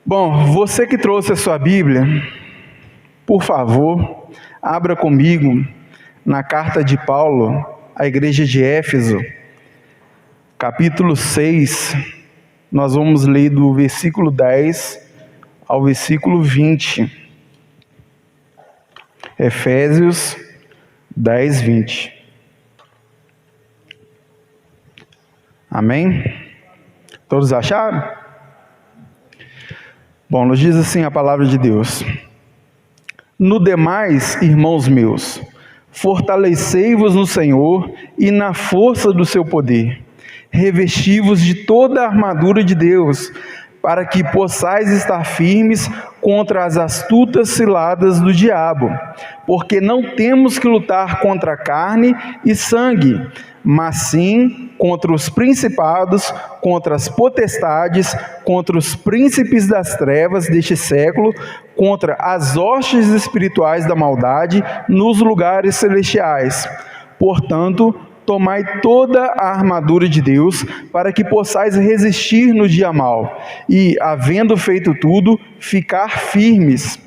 Bom, você que trouxe a sua Bíblia, por favor, abra comigo na carta de Paulo à igreja de Éfeso, capítulo 6, nós vamos ler do versículo 10 ao versículo 20. Efésios 10, 20. Amém? Todos acharam? Bom, nos diz assim a palavra de Deus: no demais, irmãos meus, fortalecei-vos no Senhor e na força do seu poder, revesti-vos de toda a armadura de Deus, para que possais estar firmes contra as astutas ciladas do diabo, porque não temos que lutar contra carne e sangue, mas sim contra os principados, contra as potestades, contra os príncipes das trevas deste século, contra as hostes espirituais da maldade nos lugares celestiais. Portanto, tomai toda a armadura de Deus, para que possais resistir no dia mau, e, havendo feito tudo, ficar firmes.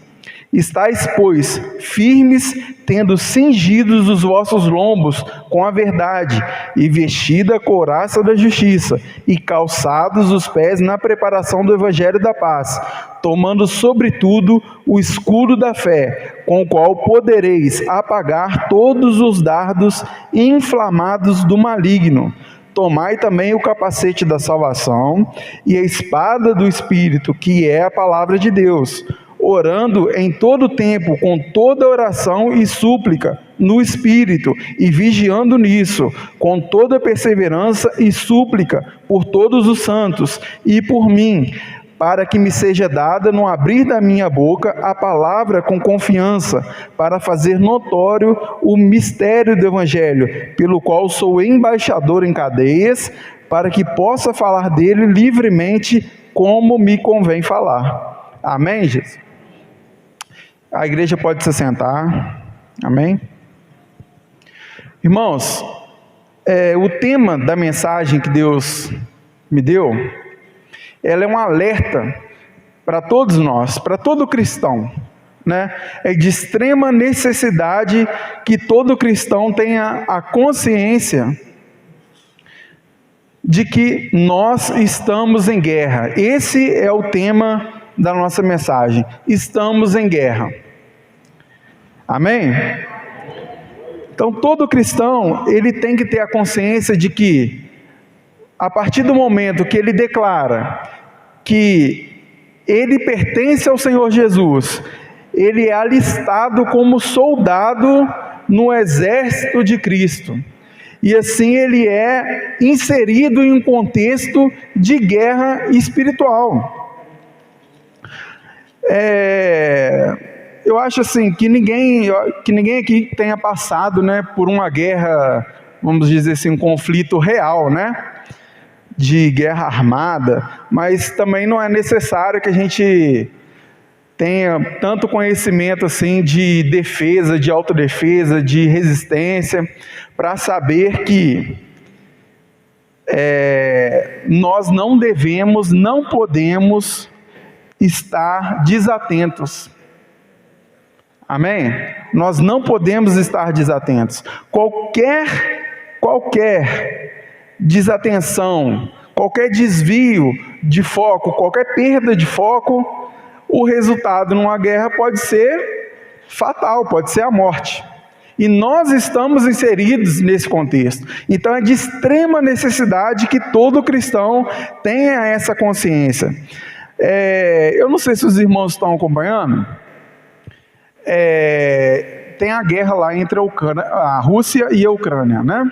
Estais, pois, firmes, tendo cingidos os vossos lombos com a verdade, e vestida a couraça da justiça, e calçados os pés na preparação do evangelho da paz, tomando sobretudo o escudo da fé, com o qual podereis apagar todos os dardos inflamados do maligno. Tomai também o capacete da salvação e a espada do Espírito, que é a palavra de Deus, orando em todo tempo, com toda oração e súplica, no Espírito, e vigiando nisso, com toda perseverança e súplica, por todos os santos, e por mim, para que me seja dada, no abrir da minha boca, a palavra com confiança, para fazer notório o mistério do Evangelho, pelo qual sou embaixador em cadeias, para que possa falar dele livremente, como me convém falar. Amém, Jesus? A igreja pode se sentar. Amém? Irmãos, o tema da mensagem que Deus me deu, ela é um alerta para todos nós, para todo cristão, né? É de extrema necessidade que todo cristão tenha a consciência de que nós estamos em guerra. Esse é o tema da nossa mensagem. Estamos em guerra. Amém? Então, todo cristão, ele tem que ter a consciência de que, a partir do momento que ele declara que ele pertence ao Senhor Jesus, ele é alistado como soldado no exército de Cristo. E assim ele é inserido em um contexto de guerra espiritual. Eu acho assim que ninguém aqui tenha passado, né, por uma guerra, vamos dizer assim, um conflito real, né, de guerra armada, mas também não é necessário que a gente tenha tanto conhecimento assim de defesa, de autodefesa, de resistência, para saber que nós não devemos, não podemos estar desatentos. Amém? Nós não podemos estar desatentos. Qualquer desatenção, qualquer desvio de foco, qualquer perda de foco, o resultado numa guerra pode ser fatal, pode ser a morte. E nós estamos inseridos nesse contexto. Então é de extrema necessidade que todo cristão tenha essa consciência. Eu não sei se os irmãos estão acompanhando. Tem a guerra lá entre a Rússia e a Ucrânia, né?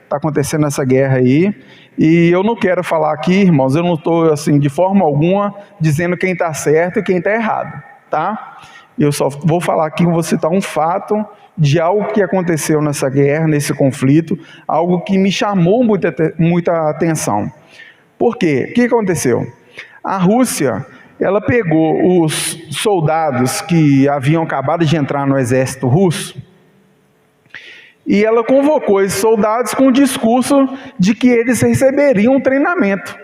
Está acontecendo essa guerra aí. E eu não quero falar aqui, irmãos, eu não estou assim, de forma alguma, dizendo quem está certo e quem está errado, tá? Eu só vou falar aqui, vou citar um fato de algo que aconteceu nessa guerra, nesse conflito, algo que me chamou muita atenção. Por quê? O que aconteceu? A Rússia, ela pegou os soldados que haviam acabado de entrar no exército russo, e ela convocou esses soldados com o discurso de que eles receberiam um treinamento.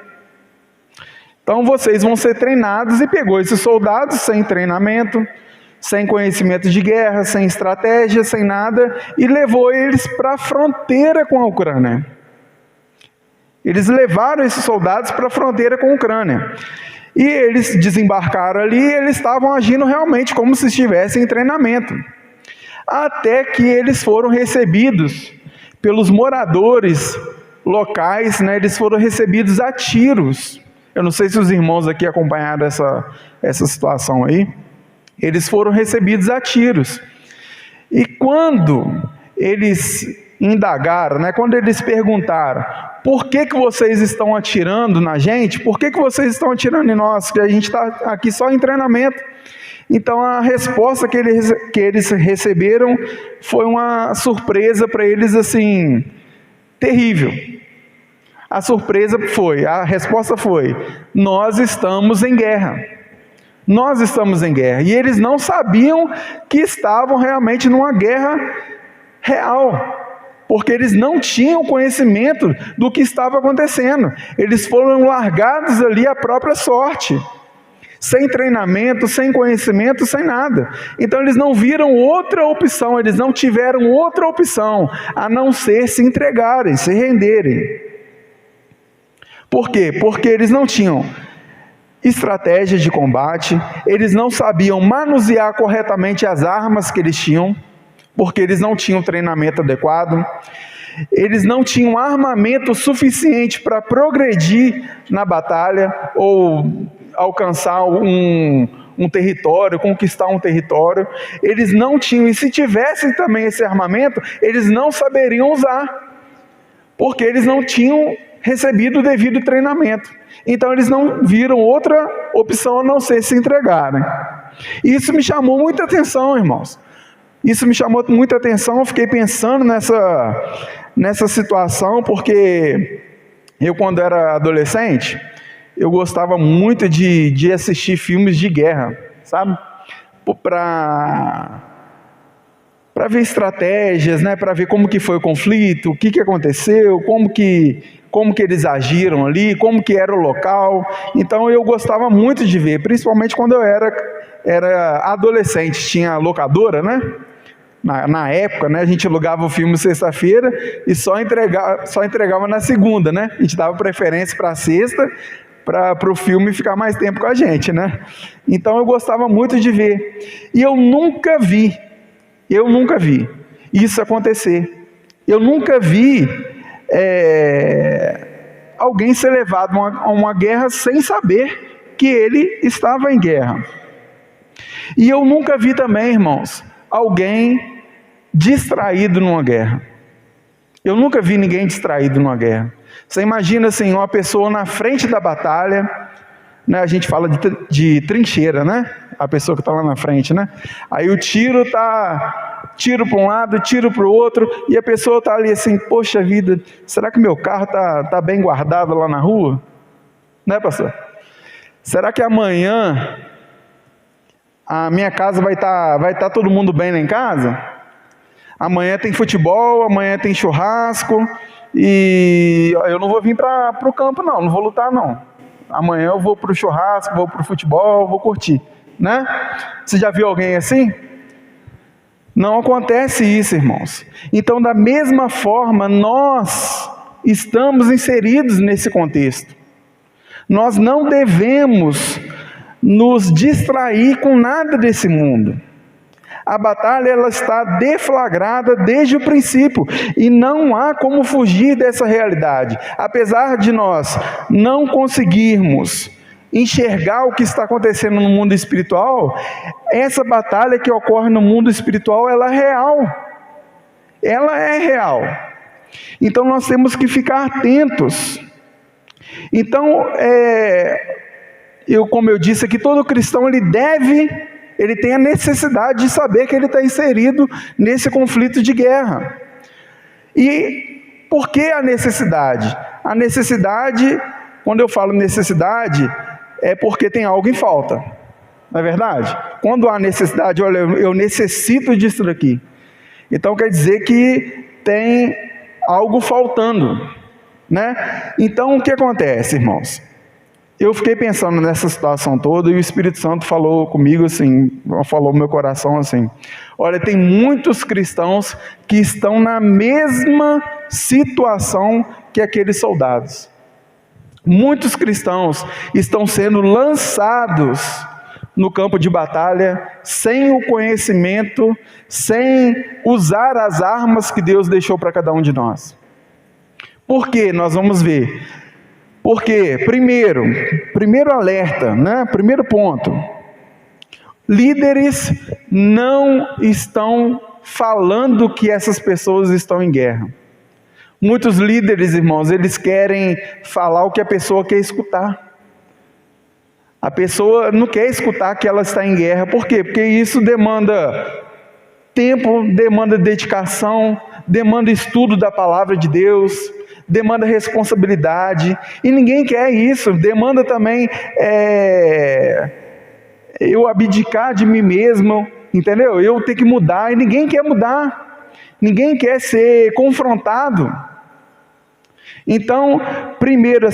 Então vocês vão ser treinados. E pegou esses soldados sem treinamento, sem conhecimento de guerra, sem estratégia, sem nada, e levou eles para a fronteira com a Ucrânia. Eles levaram esses soldados para a fronteira com a Ucrânia. E eles desembarcaram ali e eles estavam agindo realmente como se estivessem em treinamento. Até que eles foram recebidos pelos moradores locais, né? Eles foram recebidos a tiros. Eu não sei se os irmãos aqui acompanharam essa situação aí. Eles foram recebidos a tiros. E quando eles indagaram, né? Quando eles perguntaram: por que vocês estão atirando na gente? Por que vocês estão atirando em nós? Que a gente está aqui só em treinamento. Então a resposta que eles receberam foi uma surpresa para eles, assim, terrível. A resposta foi: nós estamos em guerra. Nós estamos em guerra. E eles não sabiam que estavam realmente numa guerra real, porque eles não tinham conhecimento do que estava acontecendo. Eles foram largados ali à própria sorte, sem treinamento, sem conhecimento, sem nada. Então eles não viram outra opção, eles não tiveram outra opção a não ser se entregarem, se renderem. Por quê? Porque eles não tinham estratégia de combate, eles não sabiam manusear corretamente as armas que eles tinham, porque eles não tinham treinamento adequado, eles não tinham armamento suficiente para progredir na batalha, ou alcançar um território, conquistar um território. Eles não tinham, e se tivessem também esse armamento, eles não saberiam usar, porque eles não tinham recebido o devido treinamento. Então eles não viram outra opção a não ser se entregarem. Isso me chamou muita atenção, irmãos. Isso me chamou muita atenção. Eu fiquei pensando nessa situação, porque eu, quando era adolescente, eu gostava muito de assistir filmes de guerra, sabe? Para ver estratégias, né? Para ver como que foi o conflito, o que aconteceu, como que eles agiram ali, como que era o local. Então eu gostava muito de ver, principalmente quando eu era adolescente. Tinha locadora, né? Na época, né, a gente alugava o filme sexta-feira e só entregava na segunda, né? A gente dava preferência para a sexta, para o filme ficar mais tempo com a gente, né? Então eu gostava muito de ver. E eu nunca vi isso acontecer. Eu nunca vi alguém ser levado a uma guerra sem saber que ele estava em guerra. E eu nunca vi também, irmãos, alguém distraído numa guerra. Eu nunca vi ninguém distraído numa guerra. Você imagina assim, uma pessoa na frente da batalha, né? A gente fala de trincheira, né? A pessoa que está lá na frente, né? Aí o tiro para um lado, tiro para o outro, e a pessoa está ali assim: poxa vida, será que meu carro está bem guardado lá na rua? Né, pastor? Será que amanhã a minha casa vai estar todo mundo bem lá em casa? Amanhã tem futebol, amanhã tem churrasco, e eu não vou vir para o campo não vou lutar não. Amanhã eu vou para o churrasco, vou para o futebol, vou curtir, né? Você já viu alguém assim? Não acontece isso, irmãos. Então, da mesma forma, nós estamos inseridos nesse contexto. Nós não devemos nos distrair com nada desse mundo. A batalha, ela está deflagrada desde o princípio, e não há como fugir dessa realidade. Apesar de nós não conseguirmos enxergar o que está acontecendo no mundo espiritual, essa batalha que ocorre no mundo espiritual, ela é real. Ela é real. Então nós temos que ficar atentos. Então, como eu disse aqui, todo cristão ele tem a necessidade de saber que ele está inserido nesse conflito de guerra. E por que a necessidade? A necessidade, quando eu falo necessidade, é porque tem algo em falta, não é verdade? Quando há necessidade, olha, eu necessito disso daqui, então quer dizer que tem algo faltando, né? Então o que acontece, irmãos? eu fiquei pensando nessa situação toda e o Espírito Santo falou comigo assim, falou no meu coração assim: olha, tem muitos cristãos que estão na mesma situação que aqueles soldados. Muitos cristãos estão sendo lançados no campo de batalha sem o conhecimento, sem usar as armas que Deus deixou para cada um de nós. Por quê? Nós vamos ver. Porque, primeiro alerta, né? Primeiro ponto, líderes não estão falando que essas pessoas estão em guerra. Muitos líderes, irmãos, eles querem falar o que a pessoa quer escutar. A pessoa não quer escutar que ela está em guerra. Por quê? Porque isso demanda tempo, demanda dedicação, demanda estudo da palavra de Deus, demanda responsabilidade, e ninguém quer isso. Demanda também eu abdicar de mim mesmo, entendeu? Eu ter que mudar, e ninguém quer mudar, ninguém quer ser confrontado. Então, primeiro,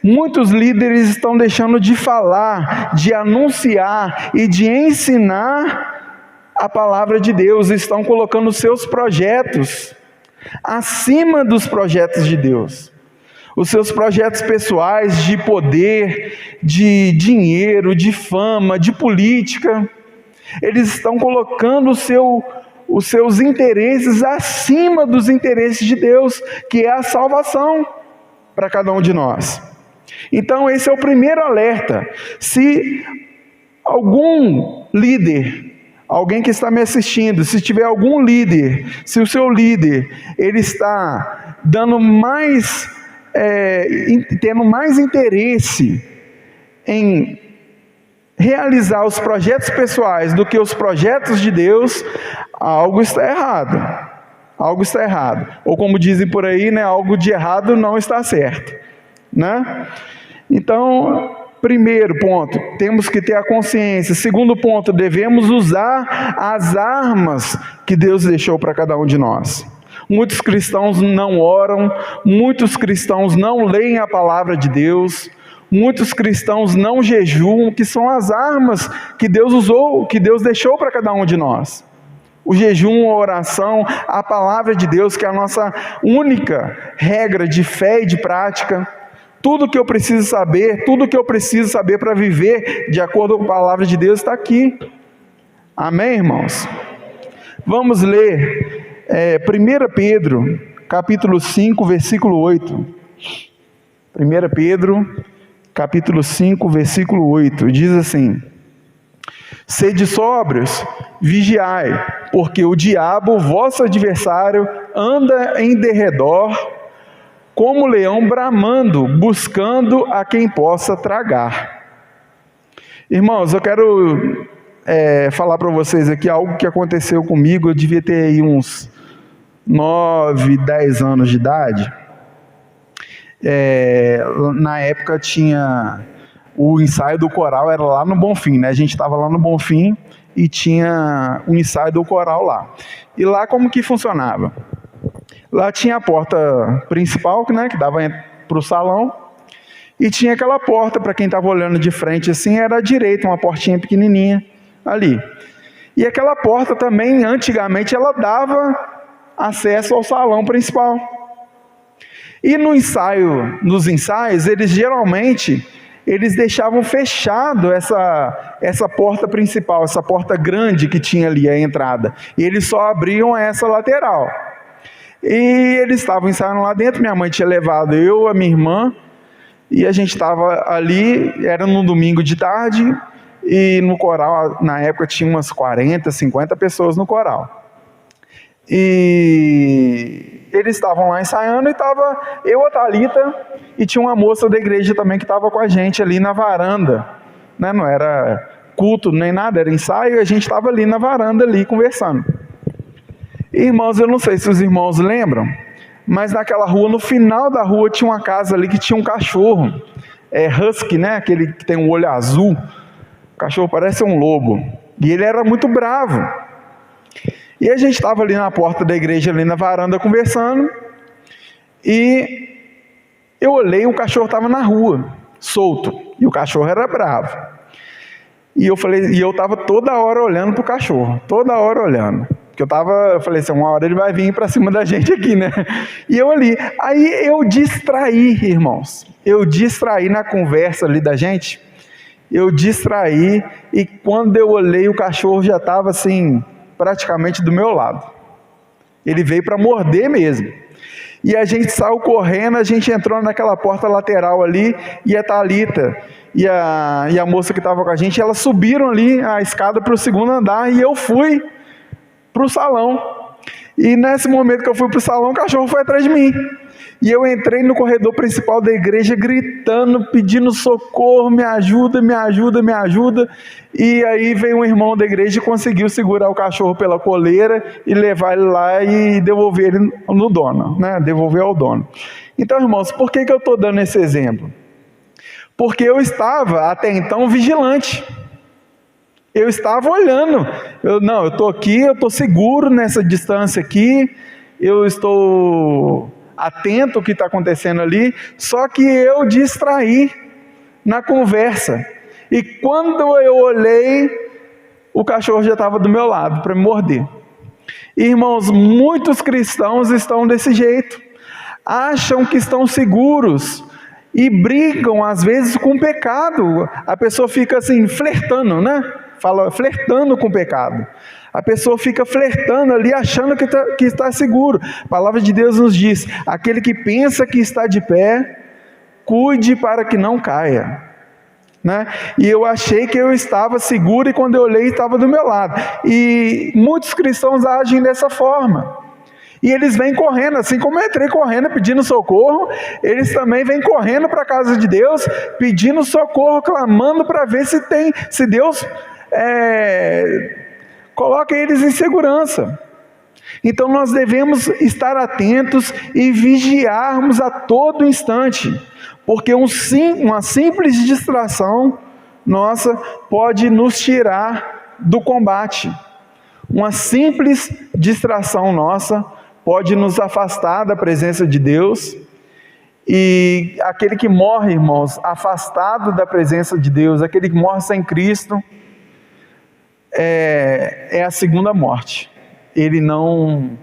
muitos líderes estão deixando de falar, de anunciar e de ensinar a palavra de Deus, estão colocando seus projetos acima dos projetos de Deus. Os seus projetos pessoais de poder, de dinheiro, de fama, de política, eles estão colocando os seus interesses acima dos interesses de Deus, que é a salvação para cada um de nós. Então esse é o primeiro alerta. Se algum líder, alguém que está me assistindo, se tiver algum líder, se o seu líder, ele está dando tendo mais interesse em realizar os projetos pessoais do que os projetos de Deus, algo está errado. Algo está errado. Ou como dizem por aí, né, algo de errado não está certo, né? Então, primeiro ponto, temos que ter a consciência. Segundo ponto, devemos usar as armas que Deus deixou para cada um de nós. Muitos cristãos não oram, muitos cristãos não leem a palavra de Deus, muitos cristãos não jejuam, que são as armas que Deus usou, que Deus deixou para cada um de nós. O jejum, a oração, a palavra de Deus, que é a nossa única regra de fé e de prática. Tudo que eu preciso saber para viver de acordo com a palavra de Deus está aqui. Amém, irmãos? Vamos ler 1 Pedro, capítulo 5, versículo 8. 1 Pedro, capítulo 5, versículo 8, diz assim: sede sóbrios, vigiai, porque o diabo, vosso adversário, anda em derredor, como leão bramando, buscando a quem possa tragar. Irmãos, eu quero falar para vocês aqui algo que aconteceu comigo. Eu devia ter aí uns 9, 10 anos de idade. Na época tinha o ensaio do coral, era lá no Bonfim, né? A gente estava lá no Bonfim e tinha o ensaio do coral lá. E lá como que funcionava? Lá tinha a porta principal, né, que dava para o salão, e tinha aquela porta, para quem estava olhando de frente assim, era à direita, uma portinha pequenininha ali. E aquela porta também, antigamente, ela dava acesso ao salão principal. E nos ensaios, eles geralmente deixavam fechado essa porta principal, essa porta grande que tinha ali, a entrada. E eles só abriam essa lateral. E eles estavam ensaiando lá dentro, minha mãe tinha levado eu, a minha irmã, e a gente estava ali, era num domingo de tarde, e no coral, na época, tinha umas 40, 50 pessoas no coral. E eles estavam lá ensaiando, e estava eu, a Thalita, e tinha uma moça da igreja também que estava com a gente ali na varanda, né? Não era culto nem nada, era ensaio, e a gente estava ali na varanda ali conversando. Irmãos, eu não sei se os irmãos lembram, mas naquela rua, no final da rua, tinha uma casa ali que tinha um cachorro, husky, né? Aquele que tem um olho azul. O cachorro parece um lobo, e ele era muito bravo. E a gente estava ali na porta da igreja, ali na varanda, conversando, e eu olhei, o cachorro estava na rua. solto, e o cachorro era bravo. E eu estava toda hora olhando para o cachorro, toda hora olhando. Porque eu falei assim, uma hora ele vai vir para cima da gente aqui, né? E eu ali, aí eu distraí, irmãos, na conversa ali da gente, e quando eu olhei, o cachorro já estava assim, praticamente do meu lado. Ele veio para morder mesmo. E a gente saiu correndo, a gente entrou naquela porta lateral ali, e a Thalita e a moça que estava com a gente, elas subiram ali a escada para o segundo andar, e eu fui para o salão. E nesse momento que eu fui para o salão, o cachorro foi atrás de mim. E eu entrei no corredor principal da igreja gritando, pedindo socorro, me ajuda, me ajuda, me ajuda. E aí veio um irmão da igreja e conseguiu segurar o cachorro pela coleira e levar ele lá e devolver ele no dono, né? Devolver ao dono. Então, irmãos, por que eu estou dando esse exemplo? Porque eu estava até então vigilante. Eu estava olhando. Eu estou aqui, eu estou seguro nessa distância aqui. Eu estou atento ao que está acontecendo ali, só que eu distraí na conversa, e quando eu olhei, o cachorro já estava do meu lado para me morder. Irmãos, muitos cristãos estão desse jeito, acham que estão seguros, e brigam às vezes com o pecado. A pessoa fica assim, flertando, né? Flertando com o pecado. A pessoa fica flertando ali, achando que está seguro. A palavra de Deus nos diz, aquele que pensa que está de pé, cuide para que não caia, né? E eu achei que eu estava seguro, e quando eu olhei, estava do meu lado. E muitos cristãos agem dessa forma, e eles vêm correndo, assim como eu entrei correndo pedindo socorro, eles também vêm correndo para a casa de Deus, pedindo socorro, clamando para ver se Deus coloca eles em segurança. Então nós devemos estar atentos e vigiarmos a todo instante, porque uma simples distração nossa pode nos tirar do combate. Uma simples distração nossa pode nos afastar da presença de Deus. E aquele que morre, irmãos, afastado da presença de Deus, aquele que morre sem Cristo, é a segunda morte. Ele não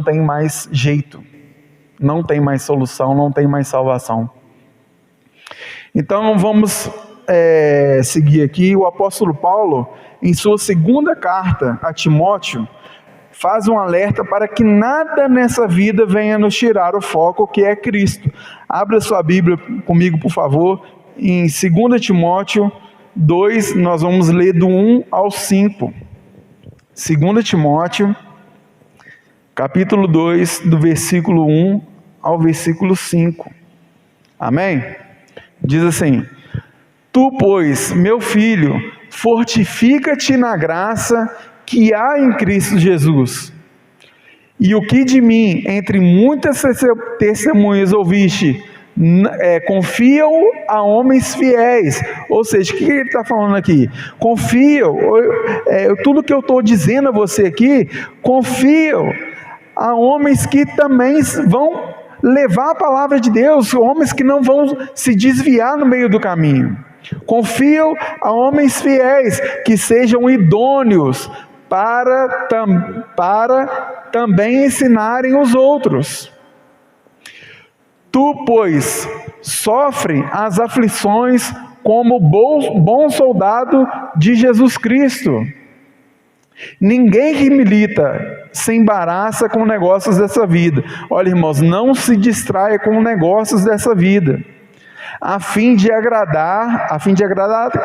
tem mais jeito, não tem mais solução, não tem mais salvação. Então vamos seguir aqui. O apóstolo Paulo, em sua segunda carta a Timóteo, faz um alerta para que nada nessa vida venha nos tirar o foco, que é Cristo. Abra sua Bíblia comigo, por favor, em 2 Timóteo 2, nós vamos ler do 1 ao 5. 2 Timóteo, capítulo 2, do versículo 1 ao versículo 5. Amém? Diz assim: Tu, pois, meu filho, fortifica-te na graça que há em Cristo Jesus. E o que de mim, entre muitas testemunhas ouviste, confiam a homens fiéis. Ou seja, o que ele está falando aqui? Confiam, tudo que eu estou dizendo a você aqui, confiam a homens que também vão levar a palavra de Deus, homens que não vão se desviar no meio do caminho. Confiam a homens fiéis, que sejam idôneos para também ensinarem os outros. Tu, pois, sofre as aflições como bom soldado de Jesus Cristo. Ninguém que milita se embaraça com negócios dessa vida. Olha, irmãos, não se distraia com negócios dessa vida, a fim de agradar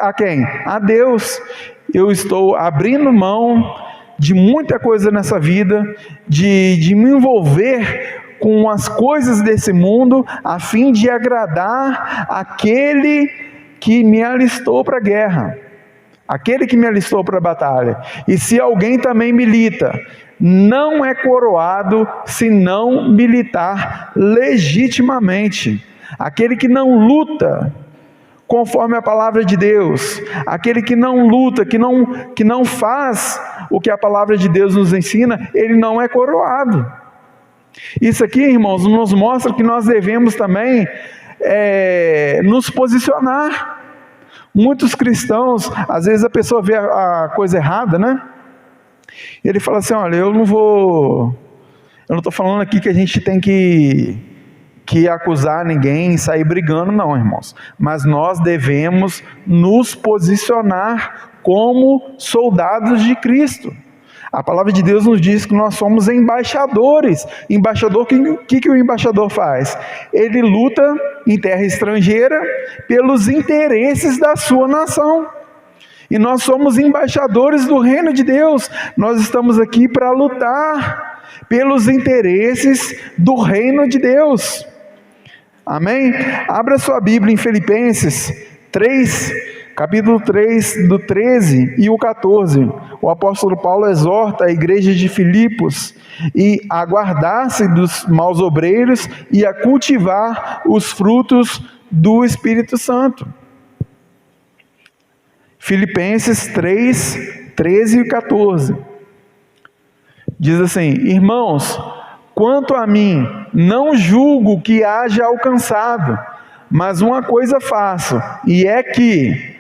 a quem? A Deus. Eu estou abrindo mão de muita coisa nessa vida, de me envolver com as coisas desse mundo, a fim de agradar aquele que me alistou para a guerra, aquele que me alistou para a batalha. E se alguém também milita, não é coroado se não militar legitimamente. Aquele que não luta conforme a palavra de Deus, aquele que não luta, que não faz o que a palavra de Deus nos ensina, ele não é coroado. Isso aqui, irmãos, nos mostra que nós devemos também nos posicionar. Muitos cristãos, às vezes a pessoa vê a coisa errada, né? E ele fala assim, olha, eu não estou falando aqui que a gente tem que acusar ninguém e sair brigando, não, irmãos. Mas nós devemos nos posicionar como soldados de Cristo. A palavra de Deus nos diz que nós somos embaixadores. Embaixador, o que o embaixador faz? Ele luta em terra estrangeira pelos interesses da sua nação. E nós somos embaixadores do reino de Deus. Nós estamos aqui para lutar pelos interesses do reino de Deus. Amém? Abra sua Bíblia em Filipenses 3, capítulo 3, do 13 e o 14. O apóstolo Paulo exorta a igreja de Filipos a guardar-se dos maus obreiros e a cultivar os frutos do Espírito Santo. Filipenses 3, 13 e 14. Diz assim: irmãos, quanto a mim, não julgo que haja alcançado, mas uma coisa faço, e é que,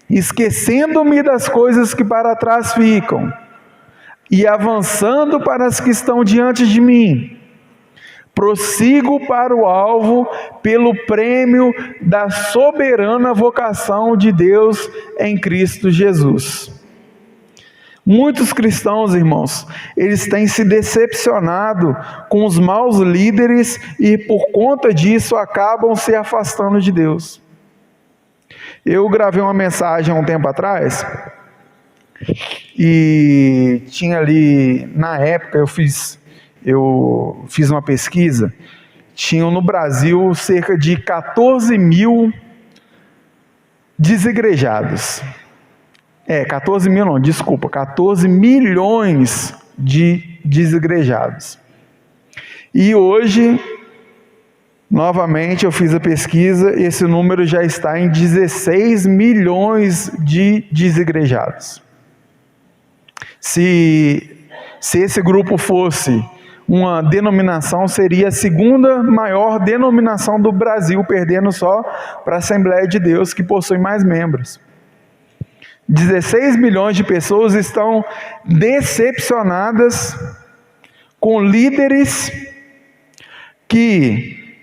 esquecendo-me das coisas que para trás ficam, e avançando para as que estão diante de mim, prossigo para o alvo pelo prêmio da soberana vocação de Deus em Cristo Jesus. Muitos cristãos, irmãos, eles têm se decepcionado com os maus líderes e por conta disso acabam se afastando de Deus. Eu gravei uma mensagem há um tempo atrás e tinha ali, na época eu fiz uma pesquisa, tinham no Brasil cerca de 14 mil desigrejados. 14 mil não, desculpa, 14 milhões de desigrejados. E hoje, novamente eu fiz a pesquisa, e esse número já está em 16 milhões de desigrejados. Se esse grupo fosse uma denominação, seria a segunda maior denominação do Brasil, perdendo só para a Assembleia de Deus, que possui mais membros. 16 milhões de pessoas estão decepcionadas com líderes que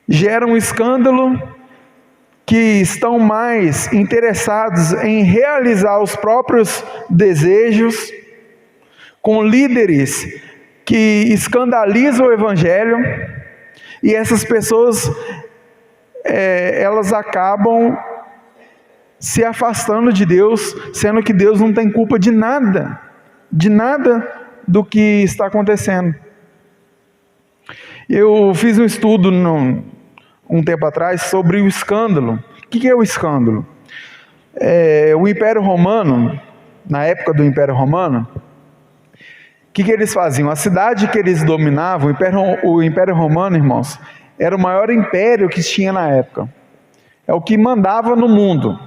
geram escândalo, que estão mais interessados em realizar os próprios desejos, com líderes que escandalizam o Evangelho, e essas pessoas, elas acabam se afastando de Deus, sendo que Deus não tem culpa de nada do que está acontecendo. Eu fiz um estudo um tempo atrás sobre o escândalo. O que é o escândalo? O Império Romano, na época do Império Romano, o que eles faziam? A cidade que eles dominavam, o Império Romano, irmãos, era o maior império que tinha na época. É o que mandava no mundo.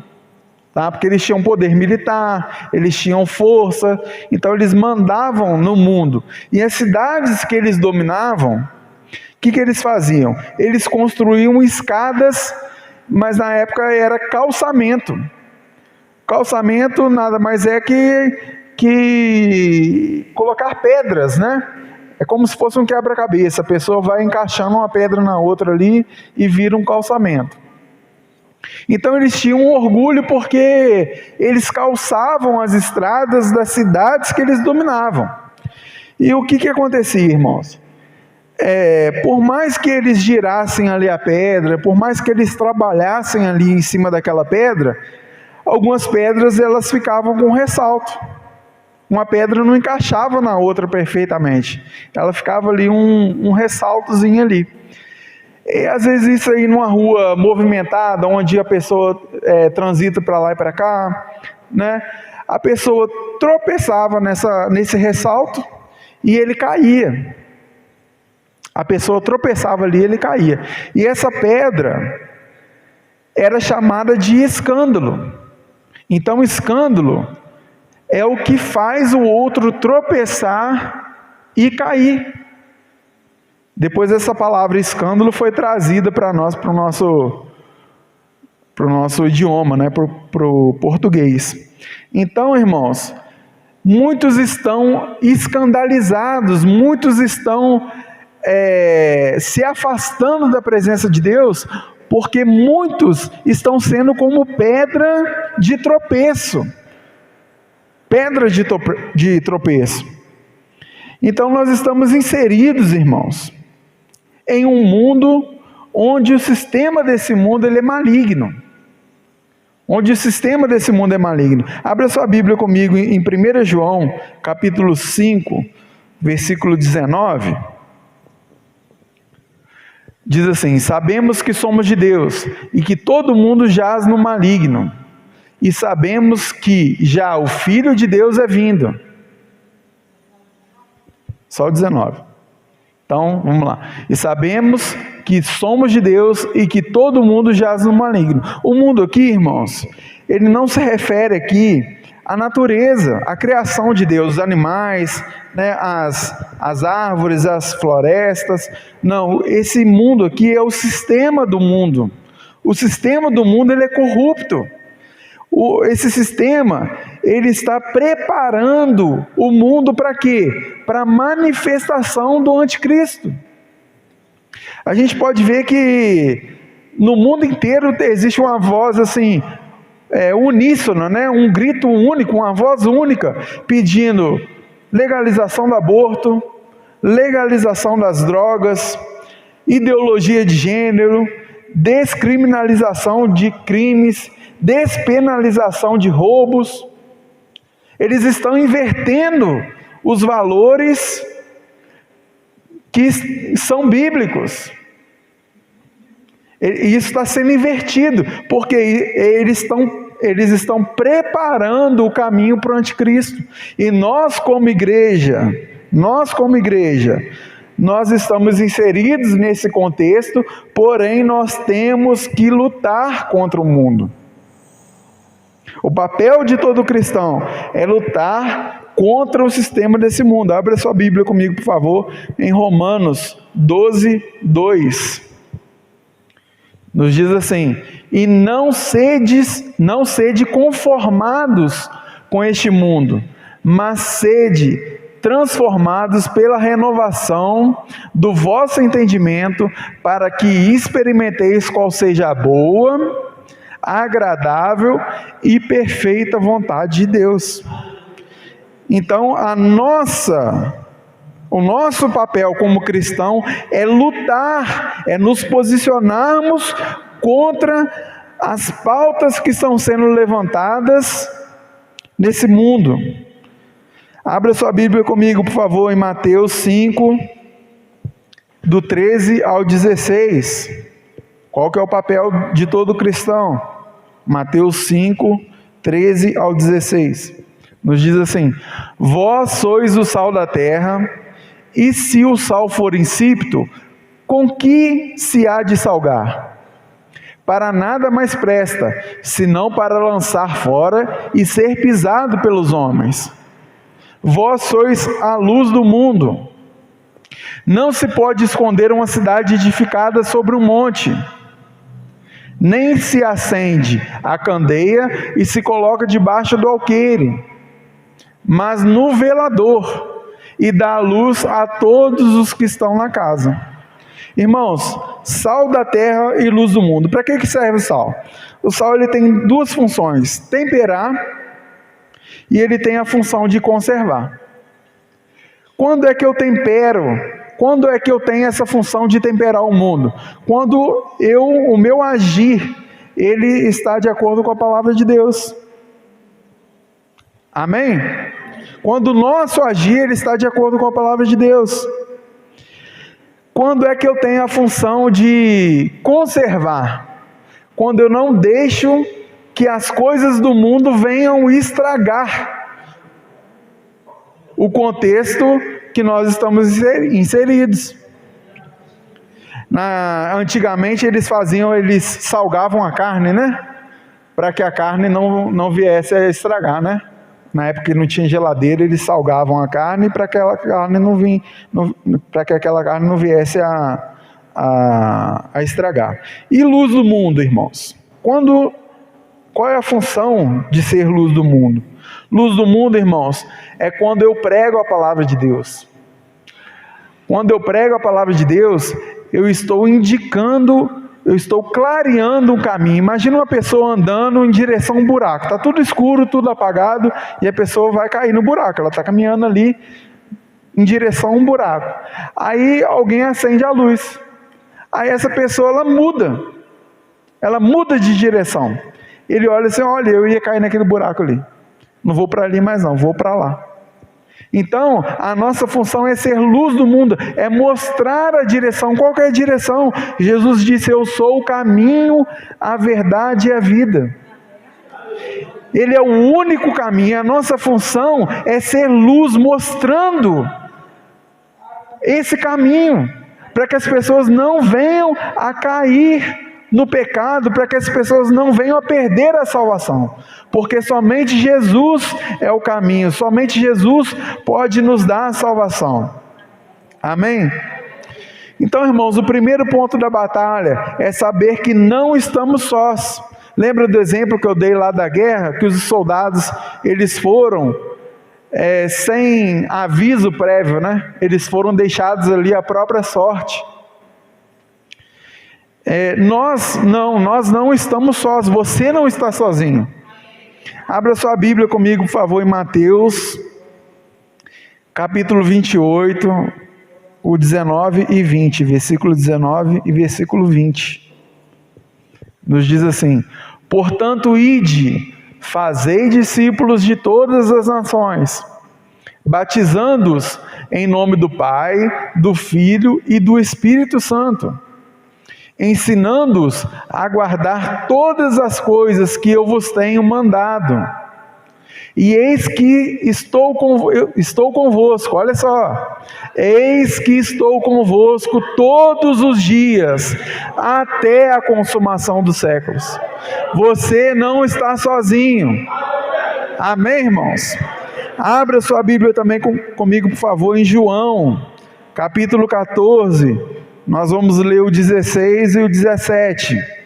Tá? Porque eles tinham poder militar, eles tinham força, então eles mandavam no mundo. E as cidades que eles dominavam, o que eles faziam? Eles construíam escadas, mas na época era calçamento. Calçamento nada mais é que colocar pedras, né? É como se fosse um quebra-cabeça, a pessoa vai encaixando uma pedra na outra ali e vira um calçamento. Então eles tinham um orgulho porque eles calçavam as estradas das cidades que eles dominavam. E o que acontecia, irmãos? Por mais que eles girassem ali a pedra, por mais que eles trabalhassem ali em cima daquela pedra, algumas pedras elas ficavam com ressalto. Uma pedra não encaixava na outra perfeitamente, ela ficava ali um ressaltozinho ali. E às vezes isso aí numa rua movimentada, onde a pessoa transita para lá e para cá, né? A pessoa tropeçava nesse ressalto e ele caía. A pessoa tropeçava ali e ele caía. E essa pedra era chamada de escândalo. Então escândalo é o que faz o outro tropeçar e cair. Depois essa palavra escândalo foi trazida para nós, para o nosso idioma, né? Para o português. Então, irmãos, muitos estão escandalizados, muitos estão se afastando da presença de Deus, porque muitos estão sendo como pedra de tropeço. Pedra de tropeço. Então nós estamos inseridos, irmãos, em um mundo onde o sistema desse mundo ele é maligno. Onde o sistema desse mundo é maligno. Abra sua Bíblia comigo em 1 João, capítulo 5, versículo 19. Diz assim: sabemos que somos de Deus e que todo mundo jaz no maligno. E sabemos que já o Filho de Deus é vindo. Só o 19. Então, vamos lá. E sabemos que somos de Deus e que todo mundo jaz no maligno. O mundo aqui, irmãos, ele não se refere aqui à natureza, à criação de Deus, os animais, né, as árvores, as florestas. Não, esse mundo aqui é o sistema do mundo. O sistema do mundo ele é corrupto. Esse sistema, ele está preparando o mundo para quê? Para a manifestação do anticristo. A gente pode ver que no mundo inteiro existe uma voz assim, uníssona, né? Um grito único, uma voz única, pedindo legalização do aborto, legalização das drogas, ideologia de gênero, descriminalização de crimes, despenalização de roubos. Eles estão invertendo os valores que são bíblicos. E isso está sendo invertido, porque eles estão preparando o caminho para o anticristo. E nós como igreja, nós estamos inseridos nesse contexto, porém nós temos que lutar contra o mundo. O papel de todo cristão é lutar contra o sistema desse mundo. Abra sua Bíblia comigo, por favor, em Romanos 12, 2. Nos diz assim: e não sede conformados com este mundo, mas sede transformados pela renovação do vosso entendimento, para que experimenteis qual seja a boa, agradável e perfeita vontade de Deus. Então o nosso papel como cristão é lutar, é nos posicionarmos contra as pautas que estão sendo levantadas nesse mundo. Abra sua Bíblia comigo, por favor, em Mateus 5, do 13 ao 16. Qual que é o papel de todo cristão? Mateus 5, 13 ao 16. Nos diz assim: vós sois o sal da terra, e se o sal for insípido, com que se há de salgar? Para nada mais presta, senão para lançar fora e ser pisado pelos homens. Vós sois a luz do mundo. Não se pode esconder uma cidade edificada sobre um monte, nem se acende a candeia e se coloca debaixo do alqueire, mas no velador, e dá a luz a todos os que estão na casa. Irmãos, sal da terra e luz do mundo. Para que serve o sal? O sal ele tem duas funções: temperar, e ele tem a função de conservar. Quando é que eu tempero? Quando é que eu tenho essa função de temperar o mundo? Quando o meu agir, ele está de acordo com a palavra de Deus. Amém? Quando o nosso agir, ele está de acordo com a palavra de Deus. Quando é que eu tenho a função de conservar? Quando eu não deixo que as coisas do mundo venham estragar o contexto que nós estamos inseridos. Antigamente eles salgavam a carne, né? Para que a carne não viesse a estragar, né? Na época que não tinha geladeira, eles salgavam a carne para que aquela carne não viesse a estragar. E luz do mundo, irmãos? Qual é a função de ser luz do mundo? Luz do mundo, irmãos, é quando eu prego a palavra de Deus. Quando eu prego a palavra de Deus, eu estou clareando um caminho. Imagina uma pessoa andando em direção a um buraco. Está tudo escuro, tudo apagado, e a pessoa vai cair no buraco. Ela está caminhando ali em direção a um buraco. Aí alguém acende a luz. Aí essa pessoa, ela muda de direção. Ele olha assim, olha, eu ia cair naquele buraco ali. Não vou para ali mais não, vou para lá. Então, a nossa função é ser luz do mundo, é mostrar a direção. Qual que é a direção? Jesus disse, eu sou o caminho, a verdade e a vida. Ele é o único caminho. A nossa função é ser luz, mostrando esse caminho, para que as pessoas não venham a cair no pecado, para que as pessoas não venham a perder a salvação, porque somente Jesus é o caminho, somente Jesus pode nos dar a salvação. Amém? Então, irmãos, o primeiro ponto da batalha é saber que não estamos sós. Lembra do exemplo que eu dei lá da guerra, que os soldados, eles foram sem aviso prévio, né? Eles foram deixados ali à própria sorte. Nós não estamos sós, você não está sozinho. Abra sua Bíblia comigo, por favor, em Mateus, capítulo 28, o 19 e 20, versículo 19 e versículo 20. Nos diz assim, portanto, ide, fazei discípulos de todas as nações, batizando-os em nome do Pai, do Filho e do Espírito Santo, ensinando-os a guardar todas as coisas que eu vos tenho mandado. E eis que estou convosco, olha só, eis que estou convosco todos os dias, até a consumação dos séculos. Você não está sozinho. Amém, irmãos? Abra sua Bíblia também comigo, por favor, em João, capítulo 14, nós vamos ler o 16 e o 17.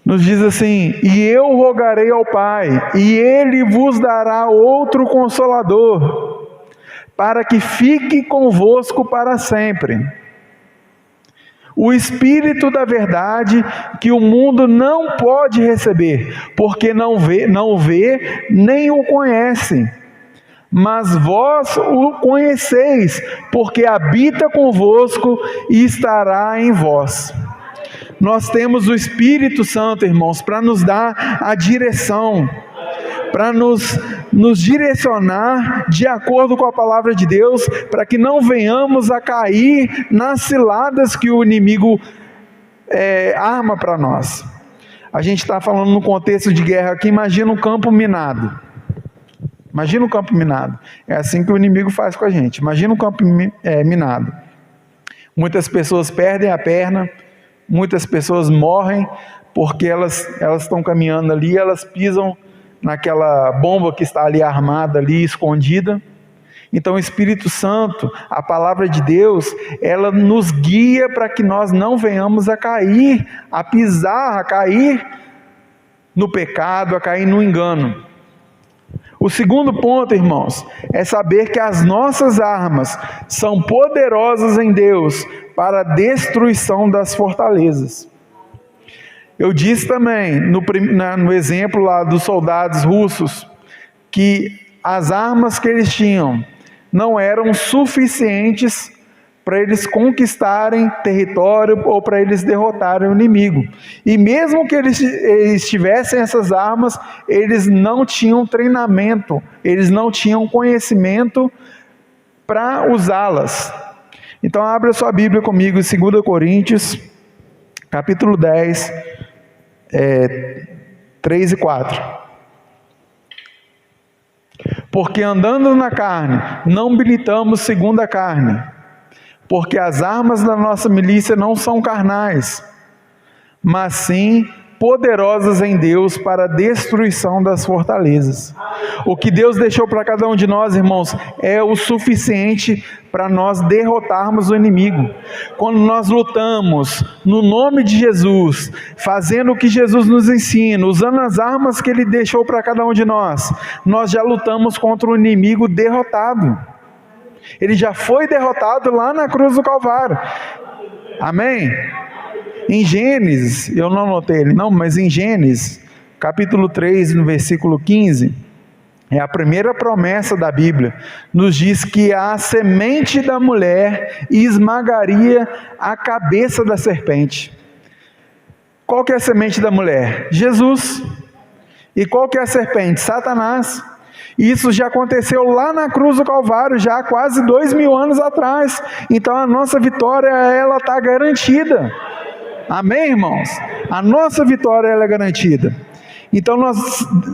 Nos diz assim, e eu rogarei ao Pai, e Ele vos dará outro Consolador, para que fique convosco para sempre. O Espírito da verdade, que o mundo não pode receber, porque não o vê, nem o conhece. Mas vós o conheceis, porque habita convosco e estará em vós. Nós temos o Espírito Santo, irmãos, para nos dar a direção, para nos direcionar de acordo com a palavra de Deus, para que não venhamos a cair nas ciladas que o inimigo arma para nós. A gente está falando no contexto de guerra aqui, imagina um campo minado. Imagina um campo minado. É assim que o inimigo faz com a gente. Imagina um campo minado. Muitas pessoas perdem a perna, muitas pessoas morrem, porque elas estão caminhando ali, elas pisam naquela bomba que está ali armada, ali escondida. Então o Espírito Santo, a palavra de Deus, ela nos guia para que nós não venhamos a cair, a pisar, a cair no pecado, a cair no engano. O segundo ponto, irmãos, é saber que as nossas armas são poderosas em Deus para a destruição das fortalezas. Eu disse também, no exemplo lá dos soldados russos, que as armas que eles tinham não eram suficientes para eles conquistarem território ou para eles derrotarem o inimigo. E mesmo que eles tivessem essas armas, eles não tinham treinamento, eles não tinham conhecimento para usá-las. Então abra sua Bíblia comigo em 2 Coríntios, capítulo 10, 3 e 4. Porque andando na carne, não militamos segundo a carne, porque as armas da nossa milícia não são carnais, mas sim poderosas em Deus para a destruição das fortalezas. O que Deus deixou para cada um de nós, irmãos, é o suficiente para nós derrotarmos o inimigo. Quando nós lutamos no nome de Jesus, fazendo o que Jesus nos ensina, usando as armas que Ele deixou para cada um de nós, nós já lutamos contra o inimigo derrotado. Ele já foi derrotado lá na cruz do Calvário. Amém? Em Gênesis, eu não anotei ele não, mas em Gênesis, capítulo 3, no versículo 15, é a primeira promessa da Bíblia, nos diz que a semente da mulher esmagaria a cabeça da serpente. Qual que é a semente da mulher? Jesus. E qual que é a serpente? Satanás. Isso já aconteceu lá na cruz do Calvário, já há quase 2000 anos atrás. Então a nossa vitória, ela está garantida. Amém, irmãos? A nossa vitória, ela é garantida. Então nós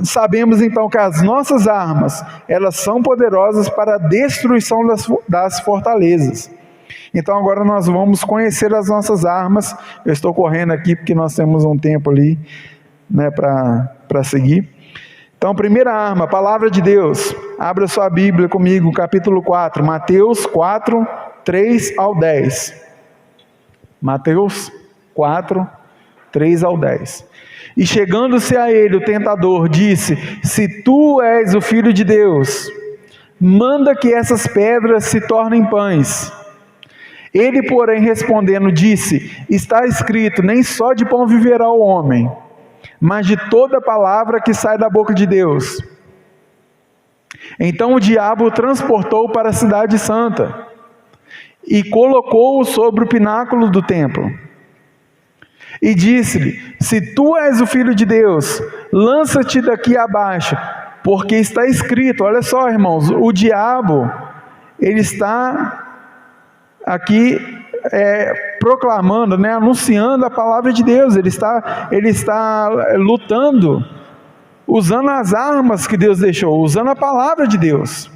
sabemos então que as nossas armas, elas são poderosas para a destruição das fortalezas. Então agora nós vamos conhecer as nossas armas. Eu estou correndo aqui porque nós temos um tempo ali, né, para seguir. Então, primeira arma, a palavra de Deus. Abra sua Bíblia comigo, capítulo 4, Mateus 4, 3 ao 10. Mateus 4, 3 ao 10. E chegando-se a ele, o tentador disse: se tu és o Filho de Deus, manda que essas pedras se tornem pães. Ele, porém, respondendo, disse: está escrito, nem só de pão viverá o homem, mas de toda palavra que sai da boca de Deus. Então o diabo o transportou para a cidade santa e colocou-o sobre o pináculo do templo. E disse-lhe: se tu és o Filho de Deus, lança-te daqui abaixo, porque está escrito. Olha só, irmãos, o diabo, ele está aqui proclamando, né, anunciando a palavra de Deus. Ele está lutando, usando as armas que Deus deixou, usando a palavra de Deus.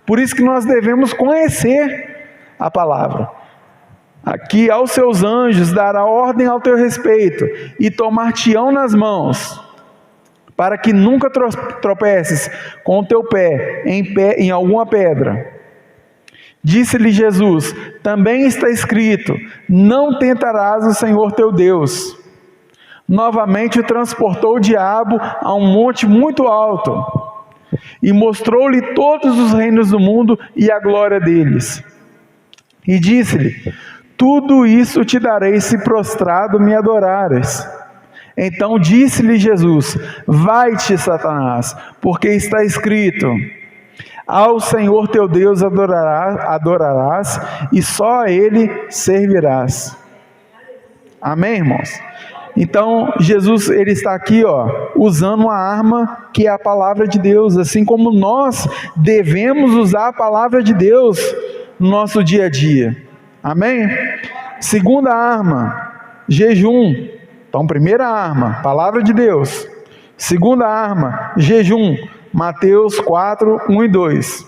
Por isso que nós devemos conhecer a palavra. Aqui aos seus anjos dará ordem ao teu respeito, e tomar-te-ão nas mãos, para que nunca tropeces com o teu pé em alguma pedra. Disse-lhe Jesus: também está escrito, não tentarás o Senhor teu Deus. Novamente o transportou o diabo a um monte muito alto, e mostrou-lhe todos os reinos do mundo e a glória deles. E disse-lhe: tudo isso te darei se prostrado me adorares. Então disse-lhe Jesus: vai-te, Satanás, porque está escrito, ao Senhor teu Deus adorarás, e só a Ele servirás. Amém, irmãos? Então Jesus, ele está aqui, usando uma arma que é a palavra de Deus, assim como nós devemos usar a palavra de Deus no nosso dia a dia. Amém? Segunda arma, jejum. Então, primeira arma, palavra de Deus. Segunda arma, jejum. Mateus 4, 1 e 2.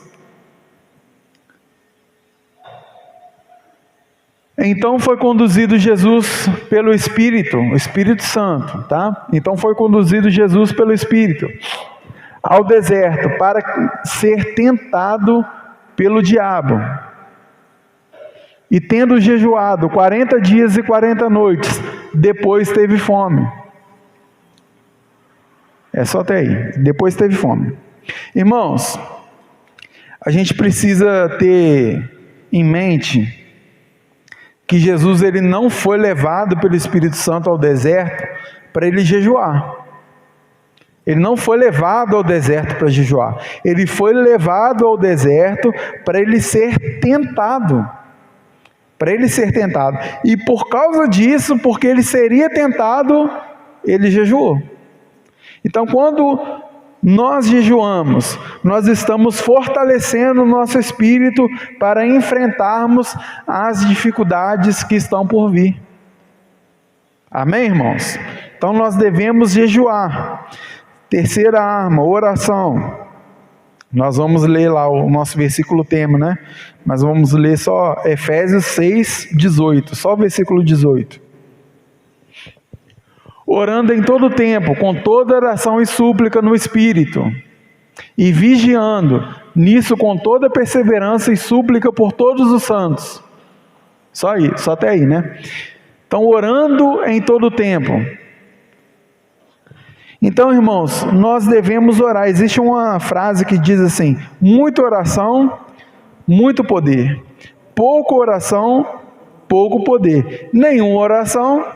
Então foi conduzido Jesus pelo Espírito, o Espírito Santo, tá? Então foi conduzido Jesus pelo Espírito ao deserto para ser tentado pelo diabo. E tendo jejuado 40 dias e 40 noites, depois teve fome. É só até aí. Depois teve fome. Irmãos, a gente precisa ter em mente que Jesus, ele não foi levado pelo Espírito Santo ao deserto para ele jejuar. Ele não foi levado ao deserto para jejuar. Ele foi levado ao deserto para ele ser tentado. Para ele ser tentado. E por causa disso, porque ele seria tentado, ele jejuou. Então, quando nós jejuamos, nós estamos fortalecendo o nosso espírito para enfrentarmos as dificuldades que estão por vir. Amém, irmãos? Então nós devemos jejuar. Terceira arma, oração. Nós vamos ler lá o nosso versículo tema, né? Mas vamos ler só Efésios 6, 18, só o versículo 18. orando em todo tempo, com toda oração e súplica no Espírito, e vigiando nisso com toda perseverança e súplica por todos os santos. Só aí, só até aí, né? Então, orando em todo tempo. Então, irmãos, nós devemos orar. Existe uma frase que diz assim: muita oração, muito poder. Pouca oração, pouco poder. Nenhuma oração,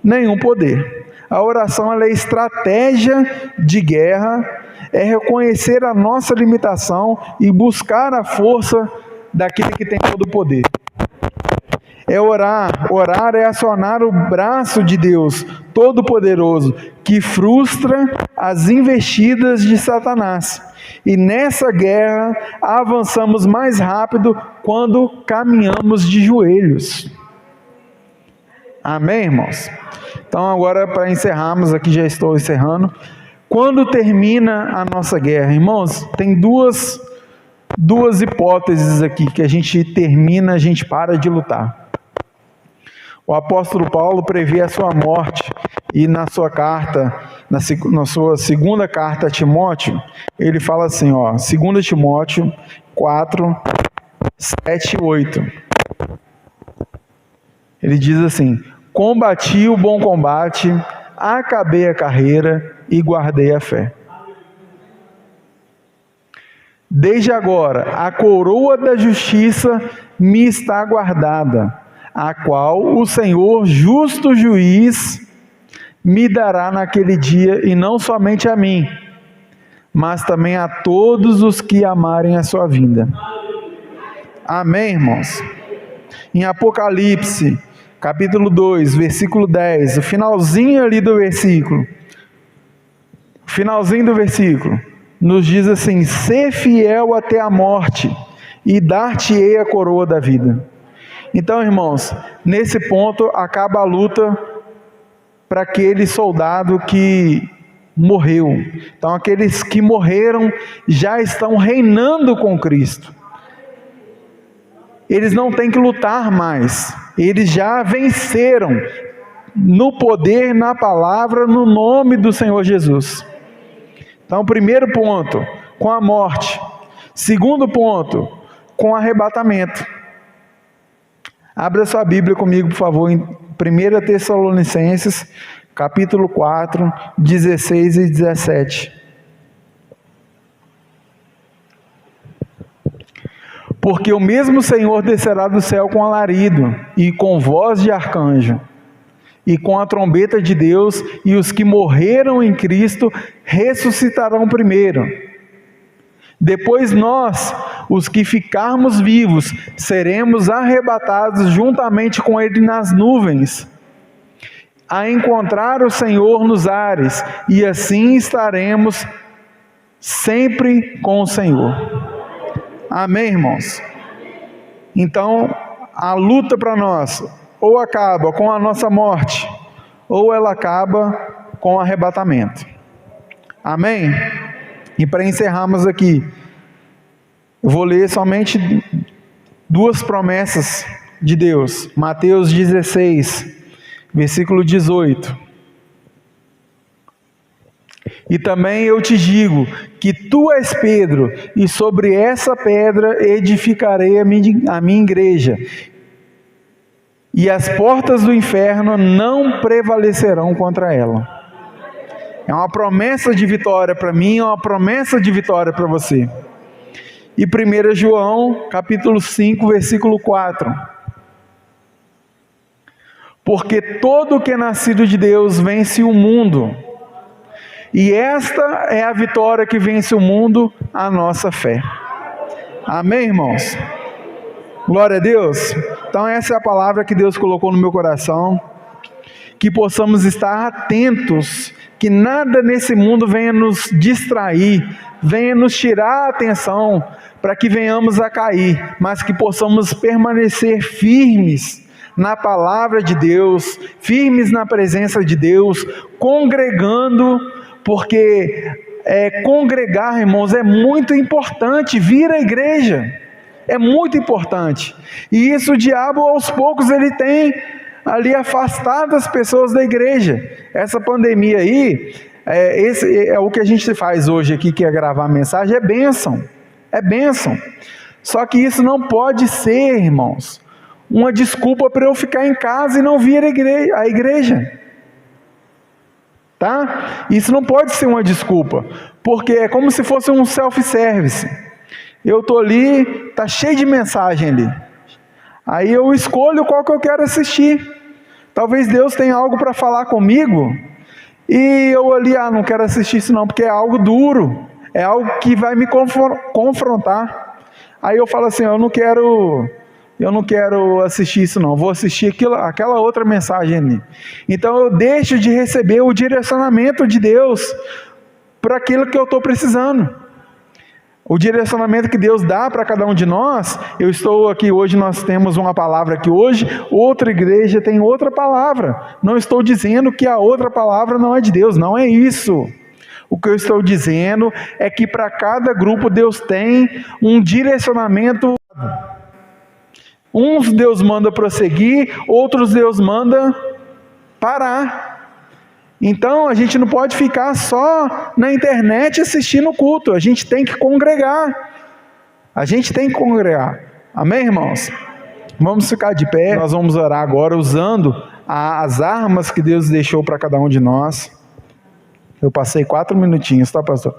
nenhum poder. A oração, ela é estratégia de guerra, é reconhecer a nossa limitação e buscar a força daquele que tem todo o poder. É orar. Orar é acionar o braço de Deus Todo-Poderoso, que frustra as investidas de Satanás. E nessa guerra avançamos mais rápido quando caminhamos de joelhos. Amém, irmãos? Então agora, para encerrarmos aqui, já estou encerrando. Quando termina a nossa guerra? Irmãos, tem duas hipóteses aqui, que a gente termina, a gente para de lutar. O apóstolo Paulo prevê a sua morte, e na sua carta, na sua segunda carta a Timóteo, ele fala assim, 2 Timóteo 4, 7 e 8. Ele diz assim: combati o bom combate, acabei a carreira e guardei a fé. Desde agora, a coroa da justiça me está guardada, a qual o Senhor, justo juiz, me dará naquele dia, e não somente a mim, mas também a todos os que amarem a sua vinda. Amém, irmãos? Em Apocalipse, capítulo 2, versículo 10, o finalzinho ali do versículo, nos diz assim: ser fiel até a morte, e dar-te-ei a coroa da vida. Então, irmãos, nesse ponto acaba a luta para aquele soldado que morreu. Então, aqueles que morreram já estão reinando com Cristo. Eles não têm que lutar mais. Eles já venceram no poder, na palavra, no nome do Senhor Jesus. Então, primeiro ponto, com a morte. Segundo ponto, com o arrebatamento. Abra sua Bíblia comigo, por favor, em 1 Tessalonicenses, capítulo 4, 16 e 17. Porque o mesmo Senhor descerá do céu com alarido, e com voz de arcanjo, e com a trombeta de Deus, e os que morreram em Cristo ressuscitarão primeiro. Depois nós, os que ficarmos vivos, seremos arrebatados juntamente com Ele nas nuvens, a encontrar o Senhor nos ares, e assim estaremos sempre com o Senhor. Amém, irmãos? Então, a luta para nós, ou acaba com a nossa morte, ou ela acaba com o arrebatamento. Amém? E para encerrarmos aqui, eu vou ler somente duas promessas de Deus. Mateus 16, versículo 18. E também eu te digo que tu és Pedro, e sobre essa pedra edificarei a minha igreja, e as portas do inferno não prevalecerão contra ela. É uma promessa de vitória para mim, é uma promessa de vitória para você. E 1 João, capítulo 5, versículo 4. Porque todo que é nascido de Deus vence o mundo. E esta é a vitória que vence o mundo, a nossa fé. Amém, irmãos? Glória a Deus. Então essa é a palavra que Deus colocou no meu coração. Que possamos estar atentos, que nada nesse mundo venha nos distrair, venha nos tirar a atenção, para que venhamos a cair, mas que possamos permanecer firmes na palavra de Deus, firmes na presença de Deus, congregando, porque congregar, irmãos, é muito importante. Vir à igreja é muito importante, e isso o diabo aos poucos ele tem ali afastar das pessoas da igreja. Essa pandemia aí, esse é o que a gente faz hoje aqui, que é gravar a mensagem, é bênção. É bênção. Só que isso não pode ser, irmãos, uma desculpa para eu ficar em casa e não vir à igreja. Tá? Isso não pode ser uma desculpa, porque é como se fosse um self-service. Eu estou ali, está cheio de mensagem ali. Aí eu escolho qual que eu quero assistir. Talvez Deus tenha algo para falar comigo, e eu ali, não quero assistir isso não, porque é algo duro, é algo que vai me confrontar. Aí eu falo assim, eu não quero assistir isso não, vou assistir aquela outra mensagem ali. Então eu deixo de receber o direcionamento de Deus para aquilo que eu estou precisando. O direcionamento que Deus dá para cada um de nós. Eu estou aqui hoje, nós temos uma palavra aqui hoje, outra igreja tem outra palavra. Não estou dizendo que a outra palavra não é de Deus, não é isso. O que eu estou dizendo é que para cada grupo Deus tem um direcionamento. Uns Deus manda prosseguir, outros Deus manda parar. Então a gente não pode ficar só na internet assistindo o culto, a gente tem que congregar. A gente tem que congregar. Amém, irmãos? Vamos ficar de pé, nós vamos orar agora usando as armas que Deus deixou para cada um de nós. Eu passei 4 minutinhos, tá, pastor?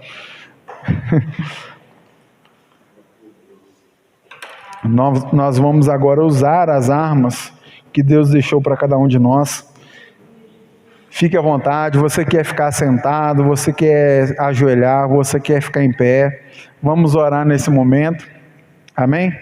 Nós vamos agora usar as armas que Deus deixou para cada um de nós. Fique à vontade, você quer ficar sentado, você quer ajoelhar, você quer ficar em pé. Vamos orar nesse momento. Amém?